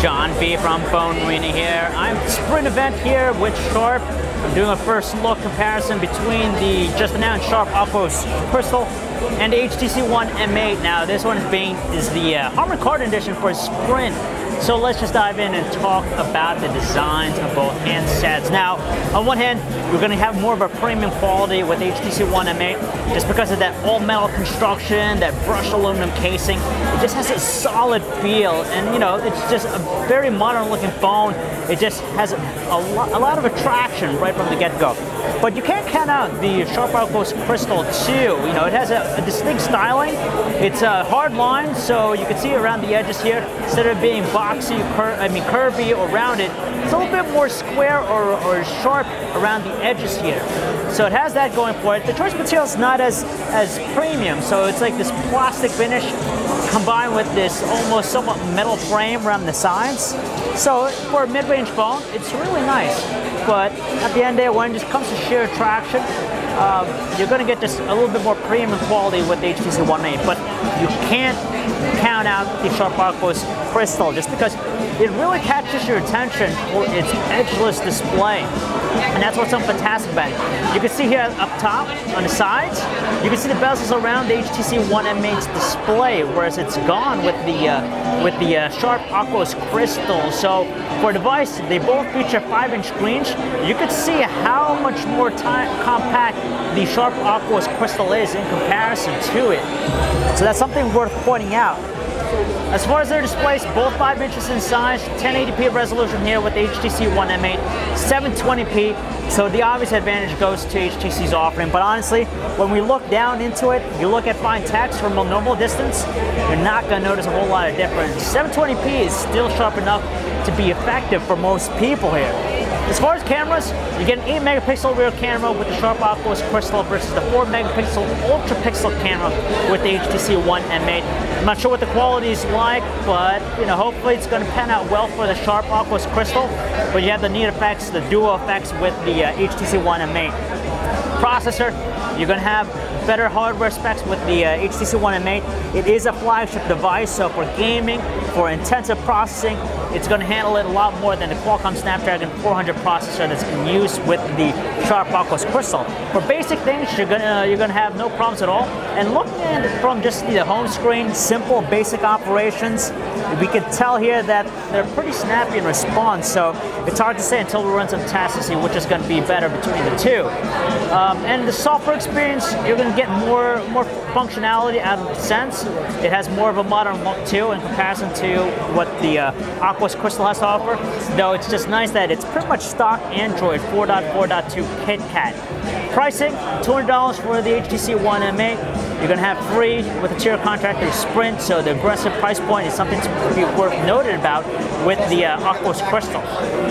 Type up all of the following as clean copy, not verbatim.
John B from PhoneArena here. I'm at the Sprint event here with Sharp. I'm doing a first look comparison between the just announced Sharp AQUOS Crystal and the HTC One M8. Now this one is the Harman Kardon edition for Sprint. So let's just dive in and talk about the designs of both handsets. Now, on one hand, you're going to have more of a premium quality with HTC One M8 just because of that all-metal construction, that brushed aluminum casing. It just has a solid feel, and you know, it's just a very modern-looking phone. It just has a lot of attraction right from the get-go. But you can't count out the Sharp AQUOS Crystal 2. You know, it has a distinct styling. It's a hard line, so you can see around the edges here. Instead of being boxy, curvy or rounded, it's a little bit more square or sharp around the edges here. So it has that going for it. The choice material is not as premium, so it's like this plastic finish combined with this almost somewhat metal frame around the sides. So for a mid-range phone, it's really nice. But at the end of the day, when it just comes to sheer traction, you're going to get just a little bit more premium quality with the HTC One M8. But you can't count out the Sharp AQUOS Crystal just because it really catches your attention for its edgeless display. And that's what's so fantastic about it. You can see here up top on the sides, you can see the bezels around the HTC One M8's display, whereas it's gone with the Sharp AQUOS Crystal. So for a device, they both feature 5-inch screens. You can see how much more compact the Sharp AQUOS Crystal is in comparison to it. So that's something worth pointing out. As far as their displays, both 5 inches in size, 1080p resolution here with the HTC One M8, 720p, so the obvious advantage goes to HTC's offering. But honestly, when we look down into it, you look at fine text from a normal distance, you're not going to notice a whole lot of difference. 720p is still sharp enough to be effective for most people here. As far as cameras, you get an 8 megapixel rear camera with the Sharp AQUOS Crystal versus the 4 megapixel ultra pixel camera with the HTC One M8. I'm not sure what the quality is like, but you know, hopefully it's going to pan out well for the Sharp AQUOS Crystal. But you have the neat effects, the dual effects with the HTC One M8. Processor, you're going to have better hardware specs with the HTC One M8. It is a flagship device, so for gaming, for intensive processing, it's going to handle it a lot more than the Qualcomm Snapdragon 400 processor that's in use with the Sharp AQUOS Crystal. For basic things, you're gonna have no problems at all. And looking at it from just the home screen, simple, basic operations, we can tell here that they're pretty snappy in response. So it's hard to say until we run some tests to see which is going to be better between the two. And the software experience, you're going to get more functionality out of Sense. It has more of a modern look too in comparison to what the AQUOS Crystal has to offer. Though it's just nice that it's pretty much stock Android 4.4.2 KitKat. Pricing, $200 for the HTC One M8. You're going to have free with a tier contract through Sprint, so the aggressive price point is something to be worth noted about with the AQUOS Crystal.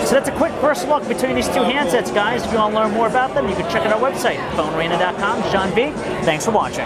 So that's a quick first look between these two handsets, guys. If you want to learn more about them, you can check out our website, PhoneArena.com. John B. Thanks for watching.